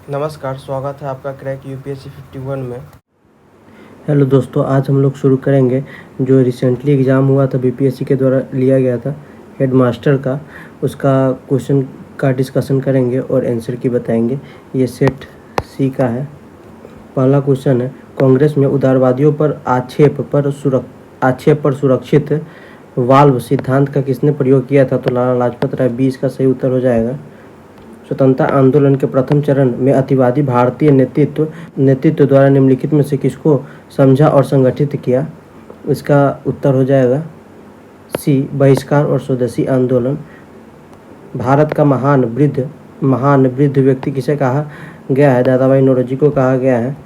नमस्कार, स्वागत है आपका क्रैक यूपीएससी 51 में। हेलो दोस्तों, आज हम लोग शुरू करेंगे जो रिसेंटली एग्ज़ाम हुआ था बीपीएससी के द्वारा लिया गया था हेडमास्टर का, उसका क्वेश्चन का डिस्कशन करेंगे और आंसर की बताएंगे। ये सेट सी का है। पहला क्वेश्चन है, कांग्रेस में उदारवादियों पर आक्षेप पर सुरक्षित वाल्व सिद्धांत का किसने प्रयोग किया था? तो लाला लाजपत राय। 20 का सही उत्तर हो जाएगा। स्वतंत्रता आंदोलन के प्रथम चरण में अतिवादी भारतीय नेतृत्व द्वारा निम्नलिखित में से किसको समझा और संगठित किया? इसका उत्तर हो जाएगा सी, बहिष्कार और स्वदेशी आंदोलन। भारत का महान वृद्ध व्यक्ति किसे कहा गया है? दादा भाई नौरोजी को कहा गया है।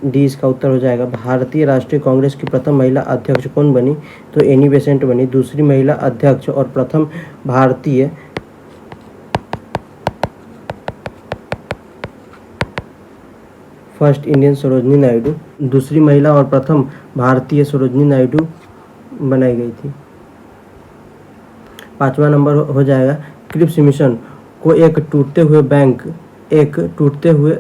डी इसका उत्तर हो जाएगा। भारतीय राष्ट्रीय कांग्रेस की प्रथम महिला अध्यक्ष कौन बनी? तो एनी बेसेंट बनी। दूसरी महिला अध्यक्ष और प्रथम भारतीय फर्स्ट इंडियन सरोजनी नायडू। दूसरी महिला और प्रथम भारतीय सरोजनी नायडू बनाई गई थी। 5वां नंबर हो जाएगा, क्रिप्स मिशन को एक टूटते हुए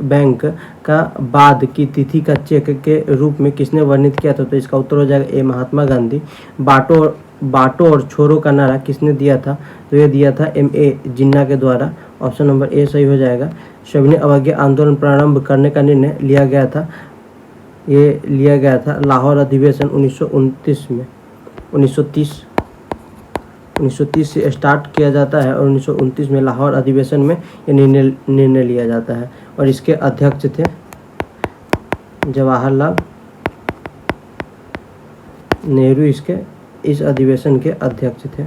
बैंक का बाद की तिथि का चेक के रूप में किसने वर्णित किया था? तो इसका उत्तर हो जाएगा ए, महात्मा गांधी। बाटो और छोरो का नारा किसने दिया था? तो ये दिया था M.A. जिन्ना के द्वारा। ऑप्शन नंबर ए सही हो जाएगा। सविनय अवज्ञा आंदोलन प्रारंभ करने का निर्णय लिया गया था लाहौर अधिवेशन 1929 में। 1930 से स्टार्ट किया जाता है और 1929 में लाहौर अधिवेशन में ये निर्णय लिया जाता है और इसके अध्यक्ष थे जवाहरलाल नेहरू। इस अधिवेशन के अध्यक्ष थे।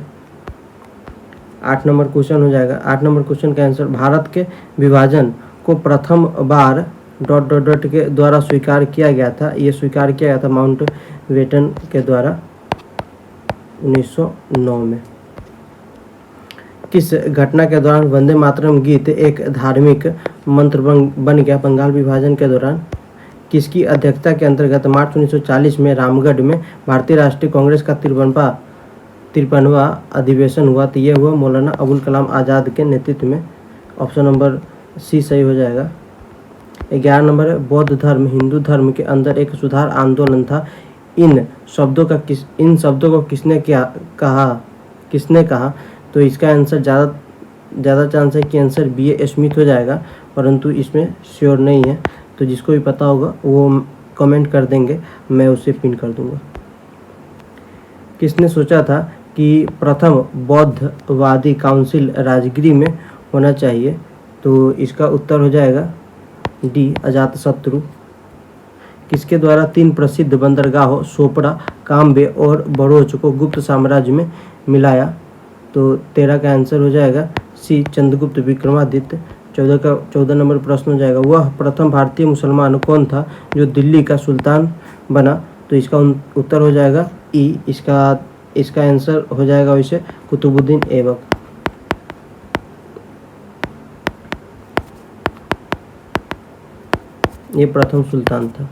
8 नंबर क्वेश्चन हो जाएगा। 8 नंबर क्वेश्चन का आंसर, भारत के विभाजन को प्रथम बार ... के द्वारा स्वीकार किया गया था। ये स्वीकार किया गया था माउंटबेटन के द्वारा 1909 में। किस घटना के दौरान वंदे मातरम गीत एक धार्मिक मंत्र बन गया? बंगाल विभाजन के दौरान। किसकी अध्यक्षता के अंतर्गत मार्च 1940 में रामगढ़ में भारतीय राष्ट्रीय कांग्रेस का 53वां अधिवेशन हुआ? तो ये हुआ मौलाना अबुल कलाम आज़ाद के नेतृत्व में। ऑप्शन नंबर सी सही हो जाएगा। 11 नंबर है, बौद्ध धर्म हिंदू धर्म के अंदर एक सुधार आंदोलन था। इन शब्दों को किसने कहा? तो इसका आंसर ज़्यादा चांस है कि आंसर B.A. स्मिथ हो जाएगा, परंतु इसमें श्योर नहीं है। तो जिसको भी पता होगा वो कमेंट कर देंगे, मैं उसे पिन कर दूंगा। किसने सोचा था कि प्रथम बौद्धवादी काउंसिल राजगिरी में होना चाहिए? तो इसका उत्तर हो जाएगा डी, अजातशत्रु। किसके द्वारा 3 प्रसिद्ध बंदरगाहों सोपड़ा, काम्बे और बड़ौच को गुप्त साम्राज्य में मिलाया? तो 13 का आंसर हो जाएगा सी, चंद्रगुप्त विक्रमादित्य। 14 नंबर प्रश्न हो जाएगा, वह प्रथम भारतीय मुसलमान कौन था जो दिल्ली का सुल्तान बना? तो इसका उत्तर हो जाएगा ई। इसका आंसर हो जाएगा वैसे कुतुबुद्दीन ऐबक। ये प्रथम सुल्तान था।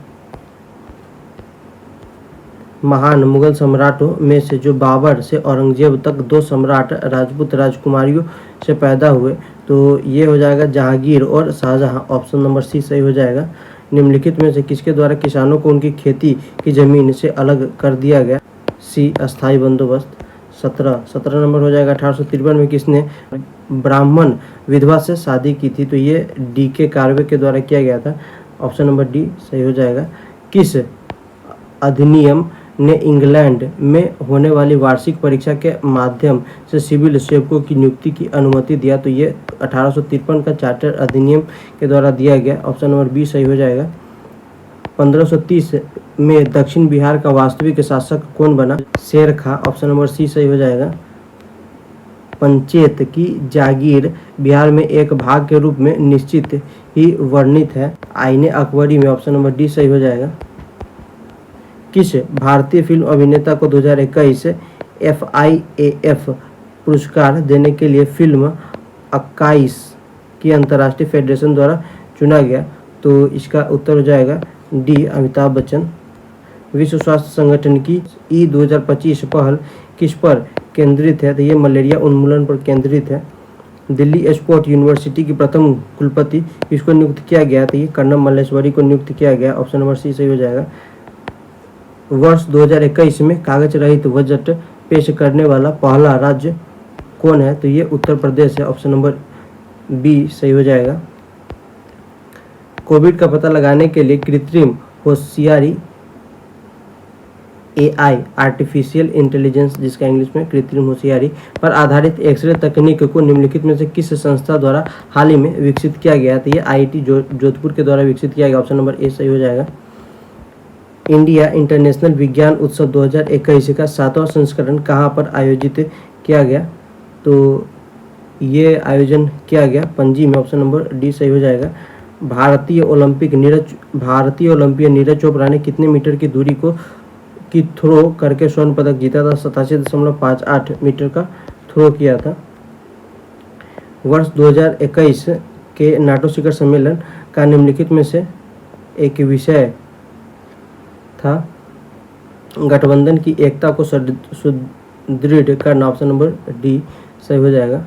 महान मुगल सम्राटों में से जो बाबर से औरंगजेब तक 2 सम्राट राजपूत राजकुमारियों से पैदा हुए, तो ये हो जाएगा जहांगीर और शाहजहां। ऑप्शन नंबर सी सही हो जाएगा। निम्नलिखित में से किसके द्वारा किसानों को उनकी खेती की जमीन से अलग कर दिया गया? सी, अस्थाई बंदोबस्त। 17 नंबर हो जाएगा। 1853 में किसने ब्राह्मण विधवा से शादी की थी? तो ये D.K. कार्वे के द्वारा किया गया था। ऑप्शन नंबर डी सही हो जाएगा। किस अधिनियम ने इंग्लैंड में होने वाली वार्षिक परीक्षा के माध्यम से सिविल सेवकों की नियुक्ति की अनुमति दिया? तो ये 1853 का चार्टर अधिनियम के द्वारा दिया गया। ऑप्शन नंबर बी सही हो जाएगा। 1530 में दक्षिण बिहार का वास्तविक शासक कौन बना? शेर खां। ऑप्शन नंबर सी सही हो जाएगा। पंचेत की जागीर बिहार में एक भाग के रूप में निश्चित ही वर्णित है आईने अकबरी में। ऑप्शन नंबर डी सही हो जाएगा। किस भारतीय फिल्म अभिनेता को 2021 FIAF पुरस्कार देने के लिए फिल्म 21 की अंतर्राष्ट्रीय फेडरेशन द्वारा चुना गया? तो इसका उत्तर हो जाएगा डी, अमिताभ बच्चन। विश्व स्वास्थ्य संगठन की 2025 पहल किस पर केंद्रित है? तो ये मलेरिया उन्मूलन पर केंद्रित है। दिल्ली स्पोर्ट यूनिवर्सिटी की प्रथम कुलपति किसको नियुक्त किया गया? तो ये कर्णम मल्लेश्वरी को नियुक्त किया गया। ऑप्शन नंबर सी सही हो जाएगा। वर्ष 2021 में कागज रहित बजट पेश करने वाला पहला राज्य कौन है? तो ये उत्तर प्रदेश है। ऑप्शन नंबर बी सही हो जाएगा। कोविड का पता लगाने के लिए कृत्रिम होशियारी AI आर्टिफिशियल इंटेलिजेंस, जिसका इंग्लिश में कृत्रिम होशियारी पर आधारित एक्सरे तकनीक को निम्नलिखित में से किस संस्था द्वारा हाल ही में विकसित किया गया? तो ये IIT जोधपुर के द्वारा विकसित किया गया। ऑप्शन नंबर ए सही हो जाएगा। इंडिया इंटरनेशनल विज्ञान उत्सव 2021 का 7वां संस्करण कहाँ पर आयोजित किया गया? तो ये आयोजन किया गया पणजी में। ऑप्शन नंबर डी सही हो जाएगा। भारतीय ओलंपियन नीरज चोपड़ा ने कितने मीटर की दूरी की थ्रो करके स्वर्ण पदक जीता था? 87.58 मीटर का थ्रो किया था। वर्ष 2021 के नाटो शिखर सम्मेलन का निम्नलिखित में से एक विषय था गठबंधन की एकता को सुदृढ़ करना। ऑप्शन नंबर डी सही हो जाएगा।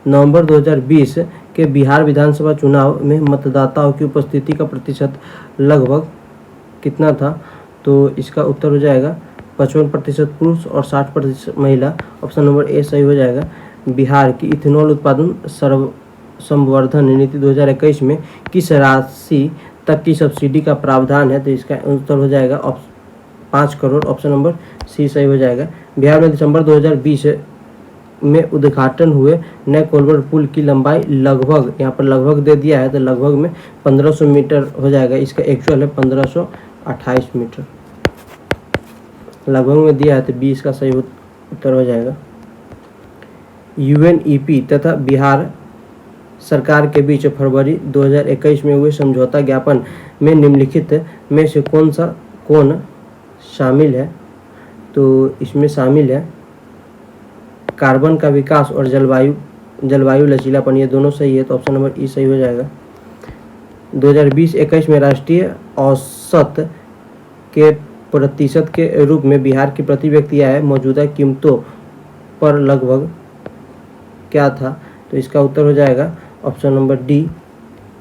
नवंबर 2020 के बिहार विधानसभा चुनाव में मतदाताओं की उपस्थिति का प्रतिशत लगभग कितना था? तो इसका उत्तर हो जाएगा 55% पुरुष और 60% महिला। ऑप्शन नंबर ए सही हो जाएगा। बिहार की इथेनॉल उत्पादन संवर्धन नीति 2021 में किस राशि तक की सब्सिडी का प्रावधान है? तो इसका उत्तर हो जाएगा 5 करोड़। ऑप्शन नंबर सी सही हो जाएगा। बिहार में दिसंबर 2020 में उद्घाटन हुए नए कोलवर पुल की लंबाई लगभग, यहाँ पर लगभग दे दिया है तो लगभग में 1500 मीटर हो जाएगा। इसका एक्चुअल है 1528 मीटर। लगभग में दिया है तो 20 का सही उत्तर हो जाएगा। UNEP तथा बिहार सरकार के बीच फरवरी 2021 में हुए समझौता ज्ञापन में निम्नलिखित में से कौन शामिल है? तो इसमें शामिल है कार्बन का विकास और जलवायु लचीलापन, ये दोनों सही है तो ऑप्शन नंबर ई सही हो जाएगा। 2020-21 में राष्ट्रीय औसत के प्रतिशत के रूप में बिहार की प्रति व्यक्ति आय मौजूदा कीमतों पर लगभग क्या था? तो इसका उत्तर हो जाएगा ऑप्शन नंबर डी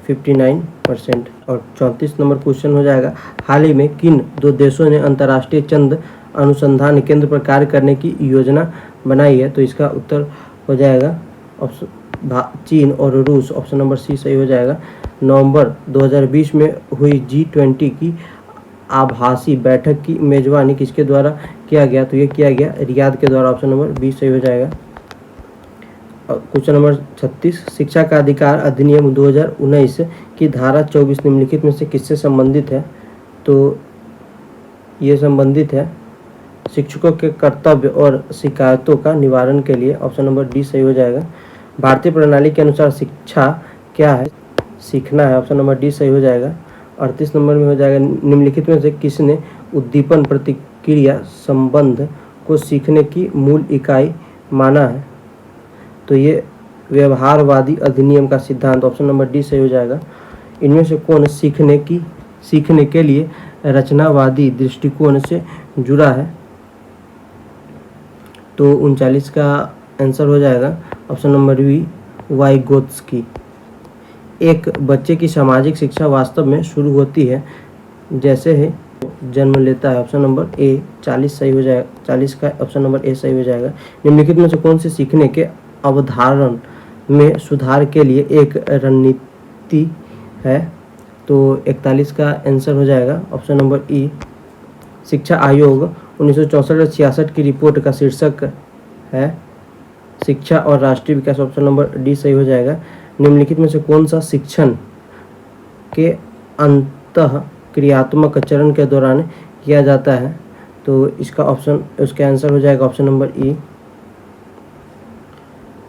59%। और 34 नंबर क्वेश्चन हो जाएगा, हाल ही में किन दो देशों ने अंतर्राष्ट्रीय चंद्र अनुसंधान केंद्र पर कार्य करने की योजना बनाई है? तो इसका उत्तर हो जाएगा चीन और रूस। ऑप्शन नंबर सी सही हो जाएगा। नवंबर 2020 में हुई G20 की आभासी बैठक की मेजबानी किसके द्वारा किया गया? तो ये किया गया रियाद के द्वारा। ऑप्शन नंबर बी सही हो जाएगा। क्वेश्चन नंबर 36, शिक्षा का अधिकार अधिनियम 2019 की धारा 24 निम्नलिखित में से किससे संबंधित है? तो ये संबंधित है शिक्षकों के कर्तव्य और शिकायतों का निवारण के लिए। ऑप्शन नंबर डी सही हो जाएगा। भारतीय प्रणाली के अनुसार शिक्षा क्या है? सीखना है। ऑप्शन नंबर डी सही हो जाएगा। 38 नंबर में हो जाएगा, निम्नलिखित में से किसने उद्दीपन प्रतिक्रिया संबंध को सीखने की मूल इकाई माना है? तो ये व्यवहारवादी अधिनियम का सिद्धांत। ऑप्शन नंबर डी सही हो जाएगा। इनमें से कौन सीखने के लिए रचनावादी दृष्टिकोण से जुड़ा है? तो 39 का आंसर हो जाएगा ऑप्शन नंबर बी वाइगोत्स्की। एक बच्चे की सामाजिक शिक्षा वास्तव में शुरू होती है जैसे ही जन्म लेता है। ऑप्शन नंबर ए 40 सही हो जाएगा। 40 का ऑप्शन नंबर ए सही हो जाएगा। निम्नलिखित में से कौन से सीखने के अवधारण में सुधार के लिए एक रणनीति है? तो 41 का आंसर हो जाएगा ऑप्शन नंबर ई। शिक्षा आयोग 1964-66 की रिपोर्ट का शीर्षक है शिक्षा और राष्ट्रीय विकास। ऑप्शन नंबर डी सही हो जाएगा। निम्नलिखित में से कौन सा शिक्षण के अंतः क्रियात्मक चरण के दौरान किया जाता है? तो उसका आंसर हो जाएगा ऑप्शन नंबर ई।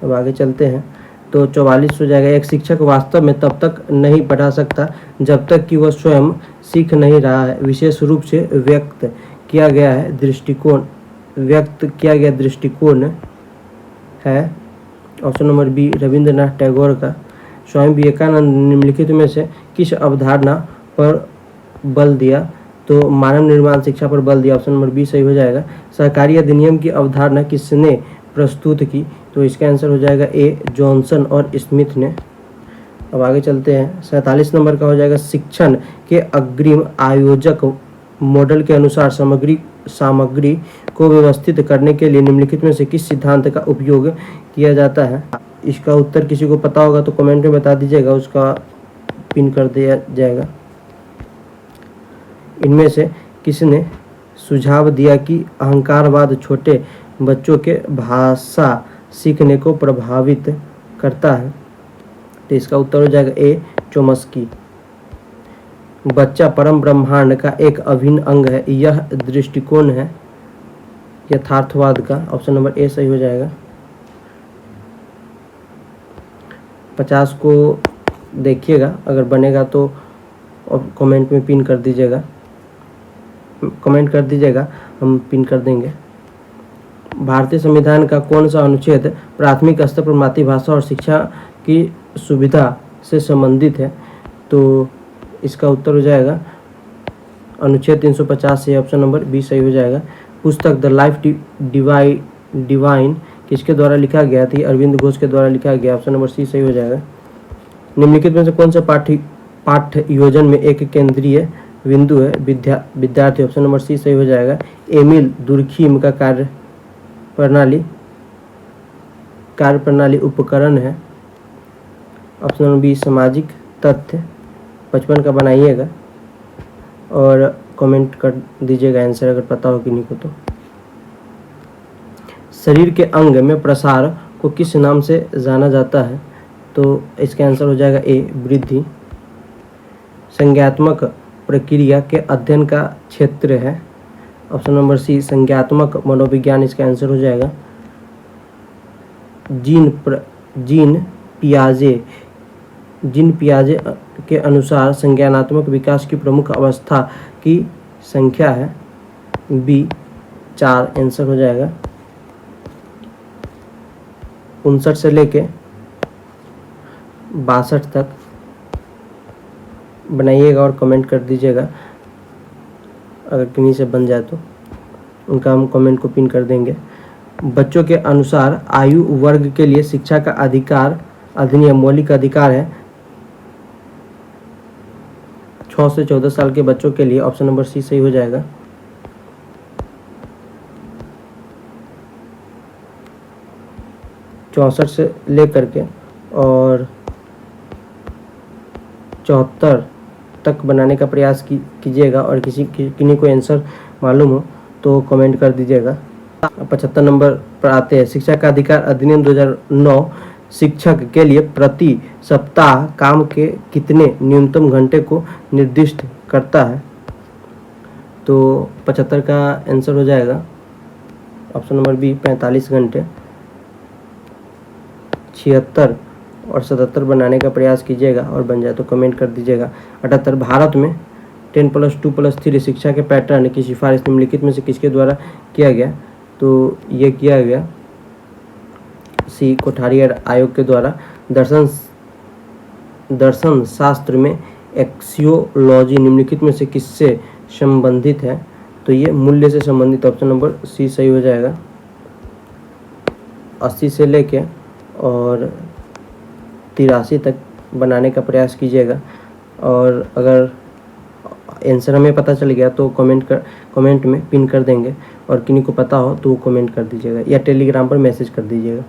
अब आगे चलते हैं तो 44 हो जाएगा, एक शिक्षक वास्तव में तब तक नहीं पढ़ा सकता जब तक कि वह स्वयं सीख नहीं रहा है। विशेष रूप से व्यक्त किया गया दृष्टिकोण है option number B Rabindranath Tagore का। स्वामी विवेकानंद निम्नलिखित में से किस अवधारणा पर बल दिया? तो मानव निर्माण शिक्षा पर बल दिया। ऑप्शन नंबर बी सही हो जाएगा। सहकारी अधिनियम की अवधारणा किसने प्रस्तुत की? तो इसका आंसर हो जाएगा ए, जॉनसन और स्मिथ ने। अब आगे चलते हैं। 47 नंबर का हो जाएगा, शिक्षण के अग्रिम आयोजक मॉडल के अनुसार सामग्री को व्यवस्थित करने के लिए निम्नलिखित में से किस सिद्धांत का उपयोग किया जाता है। इसका उत्तर किसी को पता होगा तो कमेंट में बता दीजिएगा, उसका पिन कर दिया जाएगा। इनमें से किसने सुझाव दिया कि अहंकारवाद छोटे बच्चों के भाषा सीखने को प्रभावित करता है। तो इसका उत्तर हो जाएगा ए, चोम्स्की। बच्चा परम ब्रह्मांड का एक अभिन्न अंग है, यह दृष्टिकोण है यथार्थवाद का। ऑप्शन नंबर ए सही हो जाएगा। 50 को देखिएगा, अगर बनेगा तो कमेंट में पिन कर दीजिएगा, हम पिन कर देंगे। भारतीय संविधान का कौन सा अनुच्छेद प्राथमिक स्तर पर मातृभाषा और शिक्षा की सुविधा से संबंधित है। तो इसका उत्तर हो जाएगा अनुच्छेद 350 से। ऑप्शन नंबर बी सही हो जाएगा। पुस्तक द लाइफ डिवाइन किसके द्वारा लिखा गया थी। अरविंद घोष के द्वारा लिखा गया। ऑप्शन नंबर सी सही हो जाएगा। निम्नलिखित में से कौन सा पाठ्य योजना में एक केंद्रीय बिंदु है, विद्यार्थी। ऑप्शन नंबर सी सही हो जाएगा। एमिल दुर्खीम का कार्यप्रणाली उपकरण है। ऑप्शन नंबर बी, सामाजिक तथ्य। 55 का बनाइएगा और कमेंट कर दीजिएगा आंसर अगर पता हो कि नहीं को। तो शरीर के अंग में प्रसार को किस नाम से जाना जाता है। तो इसका आंसर हो जाएगा ए, वृद्धि। संज्ञात्मक प्रक्रिया के अध्ययन का क्षेत्र है। ऑप्शन नंबर सी, संज्ञात्मक मनोविज्ञान इसका आंसर हो जाएगा। जीन पियाजे के अनुसार संज्ञानात्मक विकास की प्रमुख अवस्था की संख्या है। बी, 4 आंसर हो जाएगा। 59 से लेके 62 तक बनाइएगा और कमेंट कर दीजिएगा, अगर किन्हीं से बन जाए तो उनका हम कमेंट को पिन कर देंगे। बच्चों के अनुसार आयु वर्ग के लिए शिक्षा का अधिकार अधिनियम मौलिक अधिकार है 6 से 14 साल के बच्चों के लिए। ऑप्शन नंबर सी सही हो जाएगा। चौसठ से लेकर के और 74 तक बनाने का प्रयास कीजिएगा और किन्हीं को आंसर मालूम हो तो कमेंट कर दीजिएगा। 75 नंबर पर आते हैं। शिक्षा का अधिकार अधिनियम 2009 शिक्षक के लिए प्रति सप्ताह काम के कितने न्यूनतम घंटे को निर्दिष्ट करता है। तो 75 का आंसर हो जाएगा ऑप्शन नंबर बी, 45 घंटे। 76 और 77 बनाने का प्रयास कीजिएगा और बन जाए तो कमेंट कर दीजिएगा। 78 भारत में 10+2+3 शिक्षा के पैटर्न की सिफारिश निम्नलिखित में से किसके द्वारा किया गया। तो ये किया गया सी, कोठारी आयोग के द्वारा। दर्शन शास्त्र में एक्सियोलॉजी निम्नलिखित में से किससे संबंधित है। तो ये मूल्य से संबंधित। ऑप्शन नंबर सी सही हो जाएगा। 80 से लेके और 83 तक बनाने का प्रयास कीजिएगा और अगर आंसर हमें पता चल गया तो कमेंट में पिन कर देंगे और किन्हीं को पता हो तो वो कमेंट कर दीजिएगा या टेलीग्राम पर मैसेज कर दीजिएगा।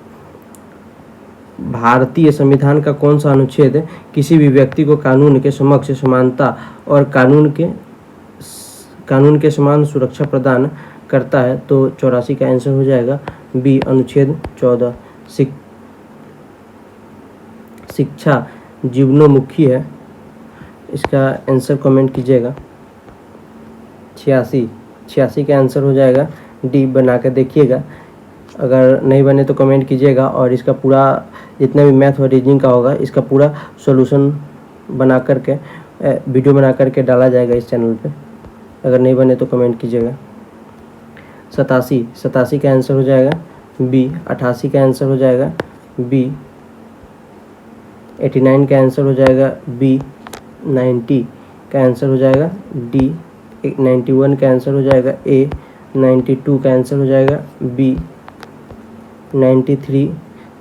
भारतीय संविधान का कौन सा अनुच्छेद किसी भी व्यक्ति को कानून के समक्ष समानता और कानून के समान सुरक्षा प्रदान करता है। तो 84 का आंसर हो जाएगा बी, अनुच्छेद 14। शिक्षा जीवनोन्मुखी है, इसका आंसर कमेंट कीजिएगा। 86 का आंसर हो जाएगा डी, बना कर देखिएगा, अगर नहीं बने तो कमेंट कीजिएगा और इसका पूरा जितना भी मैथ और रीजनिंग का होगा इसका पूरा सॉल्यूशन बना करके वीडियो बना करके डाला जाएगा इस चैनल पे। अगर नहीं बने तो कमेंट कीजिएगा। 87 का आंसर हो जाएगा बी। 88 का आंसर हो जाएगा बी। 89 का आंसर हो जाएगा बी। 90 का आंसर हो जाएगा डी। 91 का आंसर हो जाएगा ए। 92 का आंसर हो जाएगा बी। 93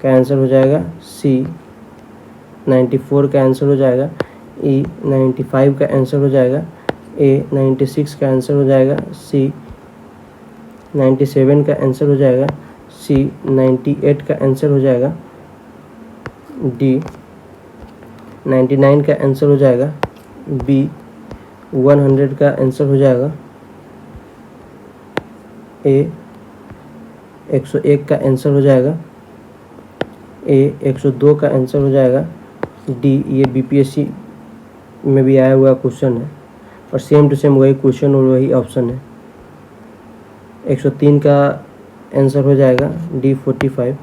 का आंसर हो जाएगा सी। 94 का आंसर हो जाएगा ई। 95 का आंसर हो जाएगा ए। 96 का आंसर हो जाएगा सी। 97 का आंसर हो जाएगा सी। 98 का आंसर हो जाएगा डी। 99 का आंसर हो जाएगा बी। 100 का आंसर हो जाएगा ए। 101 का आंसर हो जाएगा ए। 102 का आंसर हो जाएगा डी। ये बीपीएससी में भी आया हुआ क्वेश्चन है और सेम टू सेम वही क्वेश्चन और वही ऑप्शन है। 103 का आंसर हो जाएगा डी 45।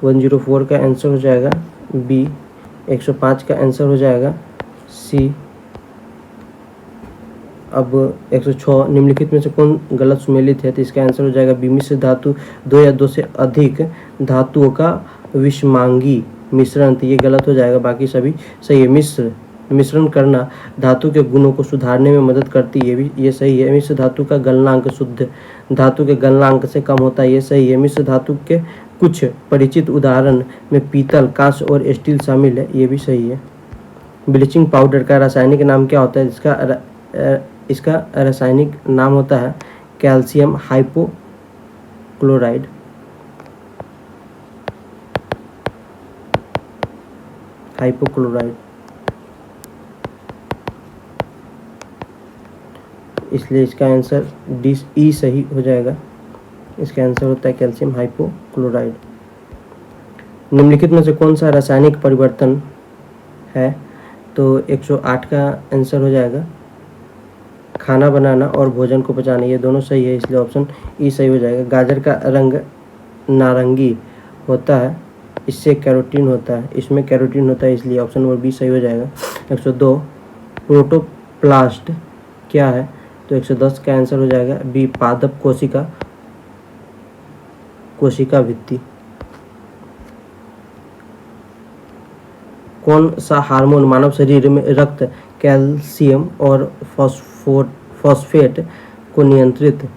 104 का आंसर हो जाएगा बी। 105 का आंसर हो जाएगा सी। अब 106 निम्नलिखित में से कौन गलत सुमेलित है, तो इसका आंसर हो जाएगा बी। मिश्र धातु दो या दो से अधिक धातुओं का विषमांगी मिश्रण, तो ये गलत हो जाएगा, बाकी सभी सही है। मिश्रण करना धातु के गुणों को सुधारने में मदद करती है, ये सही है। मिश्र धातु का गलनांक शुद्ध धातु के गलनांक से कम होता है, ये सही है। मिश्र धातु के कुछ परिचित उदाहरण में पीतल, कांस्य और स्टील शामिल है, ये भी सही है। ब्लीचिंग पाउडर का रासायनिक नाम क्या होता है, इसका रासायनिक नाम होता है कैल्शियम हाइपोक्लोराइड। इसलिए इसका आंसर डी ई सही हो जाएगा। इसका आंसर होता है कैल्शियम हाइपोक्लोराइड। निम्नलिखित में से कौन सा रासायनिक परिवर्तन है, तो 108 का आंसर हो जाएगा खाना बनाना और भोजन को पचाना, ये दोनों सही है, इसलिए ऑप्शन ई सही हो जाएगा। गाजर का रंग नारंगी होता है, इससे कैरोटीन होता है, इसमें कैरोटीन होता है, इसलिए ऑप्शन नंबर बी सही हो जाएगा। 102 प्रोटोप्लास्ट क्या है, तो 110 का आंसर हो जाएगा बी। पादप कोशिका भित्ति। कौन सा हार्मोन मानव शरीर में रक्त कैल्शियम और फॉस्फेट को नियंत्रित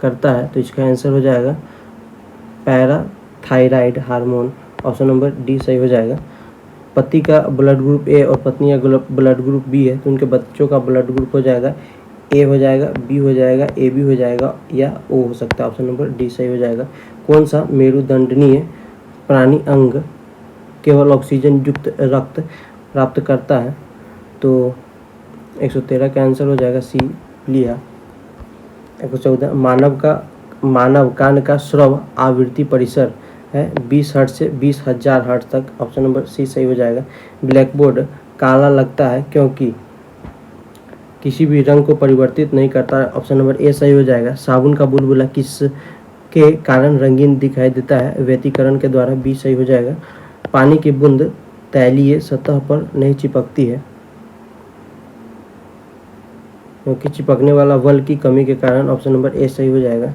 करता है, तो इसका आंसर हो जाएगा parathyroid hormone, option number D सही हो जाएगा। पति का ब्लड ग्रुप ए और पत्नी का ब्लड ग्रुप बी है, तो उनके बच्चों का ब्लड ग्रुप हो जाएगा ए हो जाएगा, बी हो जाएगा, ए बी हो जाएगा या ओ हो सकता है, ऑप्शन नंबर डी सही हो जाएगा। कौन सा मेरुदंडनीय प्राणी अंग केवल ऑक्सीजन युक्त रक्त प्राप्त करता है, तो 113 का आंसर हो जाएगा सी प्लीहा। 114 मानव कान का श्रव आवृत्ति परिसर है 20 हर्ट्ज से 20,000 हर्ट्ज तक, ऑप्शन नंबर सी सही हो जाएगा। ब्लैकबोर्ड काला लगता है क्योंकि किसी भी रंग को परिवर्तित नहीं करता, ऑप्शन नंबर ए सही हो जाएगा। साबुन का बुलबुला किसके कारण रंगीन दिखाई देता है, व्यतिकरण के द्वारा, बी सही हो जाएगा। पानी की बूंद तैलीय सतह पर नहीं चिपकती है क्योंकि चिपकने वाला बल की कमी के कारण, ऑप्शन नंबर ए सही हो जाएगा।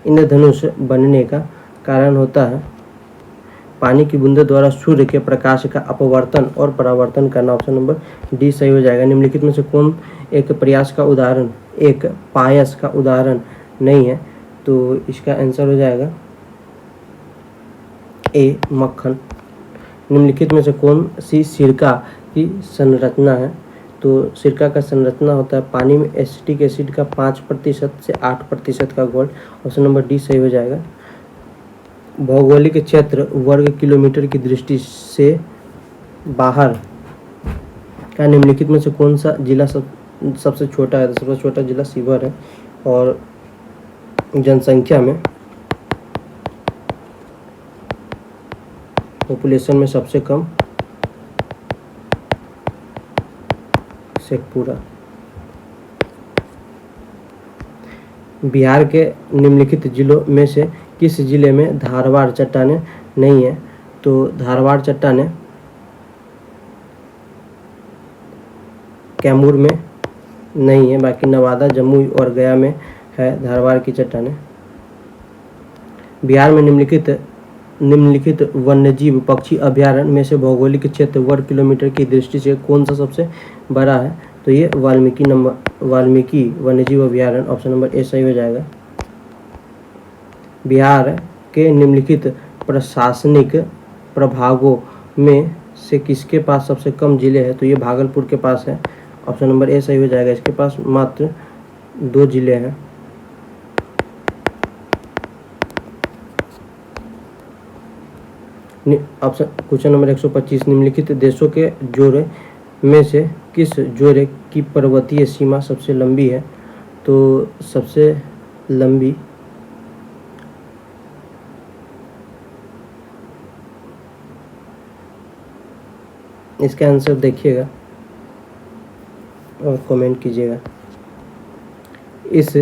इंद्रधनुष बनने का कारण होता है पानी की बूंदों द्वारा सूर्य के प्रकाश का अपवर्तन और परावर्तन करना, ऑप्शन नंबर डी सही हो जाएगा। निम्नलिखित में से कौन एक पायस का उदाहरण नहीं है, तो इसका आंसर हो जाएगा ए मक्खन। निम्नलिखित में से कौन सी सिरका की संरचना है, तो सिरका का संरचना होता है पानी में एसिटिक एसिड का 5% से 8% का घोल, ऑप्शन नंबर डी सही हो जाएगा। भौगोलिक क्षेत्र वर्ग किलोमीटर की दृष्टि से बाहर का निम्नलिखित में से कौन सा जिला सबसे छोटा है, तो सबसे छोटा जिला शिवहर है और जनसंख्या में पॉपुलेशन में सबसे कम शेखपुरा। बिहार के निम्नलिखित जिलों में से किस जिले में धारवाड़ चट्टानें नहीं है, तो धारवाड़ चट्टानें कैमूर में नहीं है, बाकी नवादा, जमुई और गया में है धारवाड़ की चट्टानें। बिहार में निम्नलिखित वन्यजीव पक्षी अभयारण्य में से भौगोलिक क्षेत्र वर्ग किलोमीटर की दृष्टि से कौन सा सबसे बड़ा है, तो ये वाल्मीकि वन्यजीव अभयारण्य, ऑप्शन नंबर ए सही हो जाएगा। बिहार के निम्नलिखित प्रशासनिक प्रभागों में से किसके पास सबसे कम जिले हैं? तो ये भागलपुर के पास है। ऑप्शन नंबर ए सही हो जाएगा। इसके पास मात्र 2 जिले हैं। ऑप्शन क्वेश्चन नंबर 125, निम्नलिखित देशों के जोड़े में से किस जोड़े की पर्वतीय सीमा सबसे लंबी है? तो सबसे लंबी इसका आंसर देखिएगा और कमेंट कीजिएगा। इस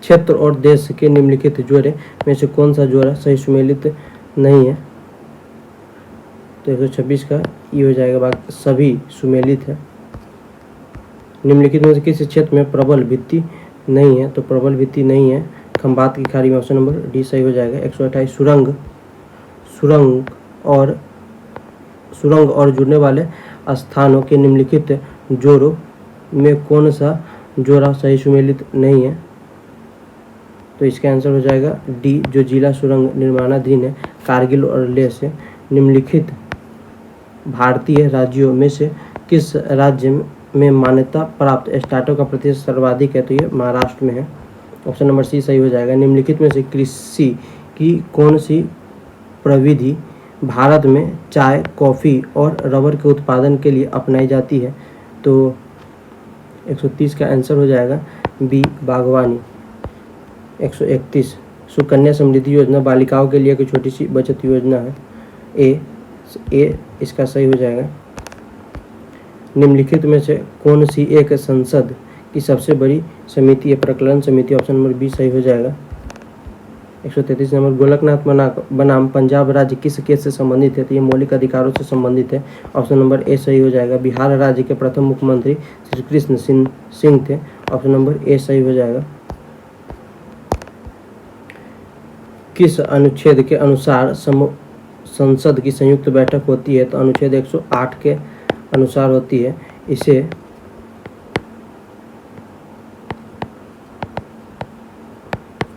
क्षेत्र और देश के निम्नलिखित जोड़े में से कौन सा जोड़ा सही सुमेलित नहीं है? तो 126 का ये हो जाएगा। बाकी सभी सुमेलित है। निम्नलिखित में से किस क्षेत्र में प्रबल भित्ति नहीं है? तो प्रबल भित्ति नहीं है खंबात की खाड़ी में। ऑप्शन नंबर डी सही हो जाएगा। 128, सुरंग और जुड़ने वाले स्थानों के निम्नलिखित जोड़ों में कौन सा जोड़ा सही सुमेलित नहीं है? तो इसका आंसर हो जाएगा डी, जो जिला सुरंग निर्माणाधीन है कारगिल और लेह से। निम्नलिखित भारतीय राज्यों में से किस राज्य में मान्यता प्राप्त स्टार्टअप का प्रतिशत सर्वाधिक है? तो ये महाराष्ट्र में है। ऑप्शन नंबर सी सही हो जाएगा। निम्नलिखित में से कृषि की कौन सी प्रविधि भारत में चाय, कॉफ़ी और रबर के उत्पादन के लिए अपनाई जाती है? तो 130 का आंसर हो जाएगा बी, बागवानी। 131, सुकन्या समृद्धि योजना बालिकाओं के लिए एक छोटी सी बचत योजना है। ए इसका सही हो जाएगा। निम्नलिखित में से कौन सी एक संसद की सबसे बड़ी समिति है? प्रकलन समिति। ऑप्शन नंबर बी सही हो जाएगा। 133 नंबर, गोलकनाथ बनाम पंजाब राज्य किस केस से संबंधित है? तो ये मौलिक अधिकारों से संबंधित है। ऑप्शन नंबर ए सही हो जाएगा। बिहार राज्य के प्रथम मुख्यमंत्री श्री कृष्ण सिंह थे। ऑप्शन नंबर ए सही हो जाएगा। किस अनुच्छेद के अनुसार संसद की संयुक्त बैठक होती है? तो अनुच्छेद 108 के अनुसार होती है। इसे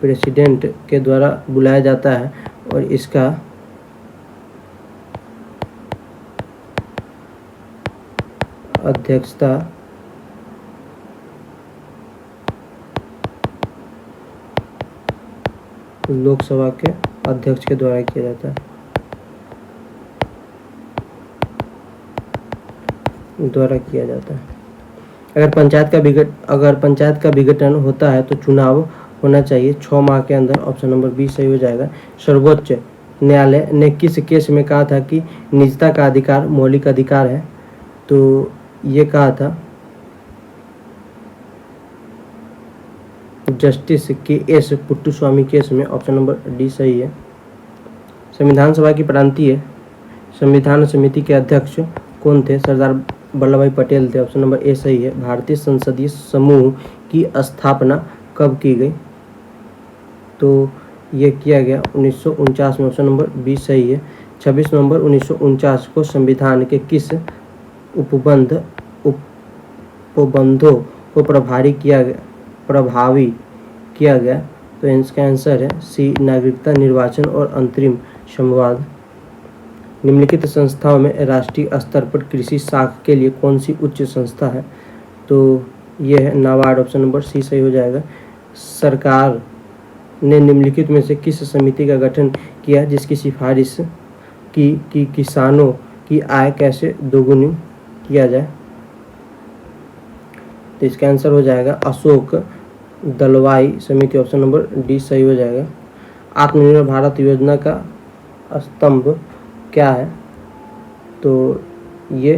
प्रेसिडेंट के द्वारा बुलाया जाता है और इसका अध्यक्षता लोकसभा के अध्यक्ष के द्वारा किया जाता है। अगर पंचायत का विघटन होता है तो चुनाव होना चाहिए 6 माह के अंदर। ऑप्शन नंबर बी सही हो जाएगा। सर्वोच्च न्यायालय ने किस केस में कहा था कि निजता का अधिकार मौलिक अधिकार है? तो ये कहा था जस्टिस के एस पुट्टुस्वामी केस में। ऑप्शन नंबर डी सही है। संविधान सभा की प्रांतीय संविधान समिति के अध्यक्ष कौन थे? सरदार वल्लभ भाई पटेल थे। ऑप्शन नंबर ए सही है। भारतीय संसदीय समूह की स्थापना कब की गई? तो ये किया गया 1949 में। ऑप्शन नंबर बी सही है। 26 नवंबर 1949 को संविधान के किस उपबंधों को प्रभावी किया गया? तो इसका आंसर है सी, नागरिकता, निर्वाचन और अंतरिम संवाद। निम्नलिखित संस्थाओं में राष्ट्रीय स्तर पर कृषि शाख के लिए कौन सी उच्च संस्था है? तो ये है नाबार्ड। ऑप्शन नंबर सी सही हो जाएगा। सरकार ने निम्नलिखित में से किस समिति का गठन किया जिसकी सिफारिश की किसानों की आय कैसे दोगुनी किया जाए? तो इसका आंसर हो जाएगा अशोक दलवाई समिति। ऑप्शन नंबर डी सही हो जाएगा। आत्मनिर्भर भारत योजना का स्तंभ क्या है? तो ये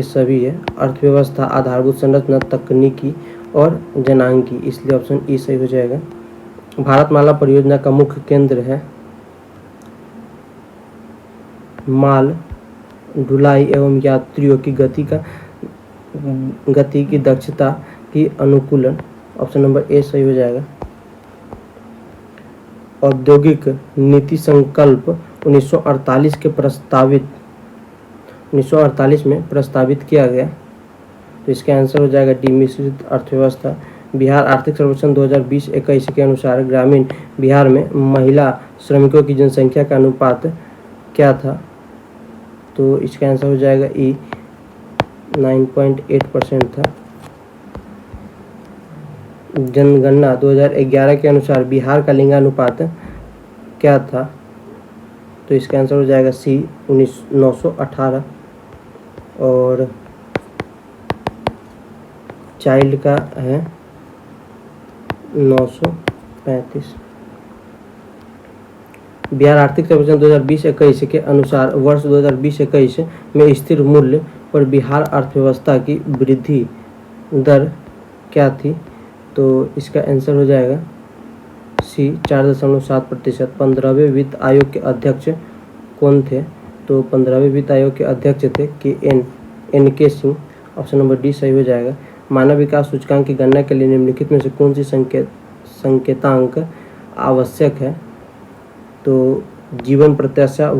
सभी है, अर्थव्यवस्था, आधारभूत संरचना, तकनीकी और जनांगी, इसलिए ऑप्शन ई सही हो जाएगा। भारतमाला परियोजना का मुख्य केंद्र है माल ढुलाई एवं यात्रियों की गति की दक्षता की अनुकूलन। ऑप्शन नंबर ए सही हो जाएगा। औद्योगिक नीति संकल्प 1948 में प्रस्तावित किया गया। तो इसका आंसर हो जाएगा डी, मिश्रित अर्थव्यवस्था। बिहार आर्थिक सर्वेक्षण 2020-21 के अनुसार ग्रामीण बिहार में महिला श्रमिकों की जनसंख्या का अनुपात क्या था? तो इसका आंसर हो जाएगा ई, 9.8% था। जनगणना 2011 के अनुसार बिहार का लिंगानुपात क्या था? तो इसका आंसर हो जाएगा सी, 918। और चाइल्ड का है 935। बिहार आर्थिक सर्वेक्षण 2020-21 के अनुसार वर्ष 2020-21 में स्थिर मूल्य पर बिहार अर्थव्यवस्था की वृद्धि दर क्या थी? तो इसका आंसर हो जाएगा सी, 4.7%। 15वें वित्त आयोग के अध्यक्ष कौन थे? तो 15वें वित्त आयोग के अध्यक्ष थे के सिंह। ऑप्शन नंबर डी सही हो जाएगा। मानव विकास सूचकांक की गणना के लिए निम्नलिखित में से कौन सी संकेतांक आवश्यक है? तो जीवन प्रत्याशा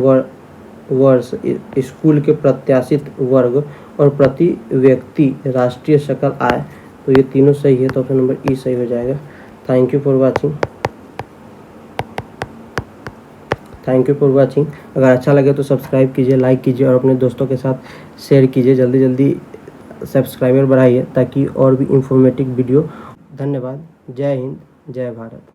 वर्ष, स्कूल के प्रत्याशित वर्ग और प्रति व्यक्ति राष्ट्रीय सकल आय, तो ये तीनों सही है, तो ऑप्शन नंबर ई सही हो जाएगा। Thank you for watching. अगर अच्छा लगे तो सब्सक्राइब कीजिए, लाइक कीजिए और अपने दोस्तों के साथ शेयर कीजिए। जल्दी सब्सक्राइबर बढ़ाइए ताकि और भी इंफॉर्मेटिव वीडियो। धन्यवाद। जय हिंद, जय भारत।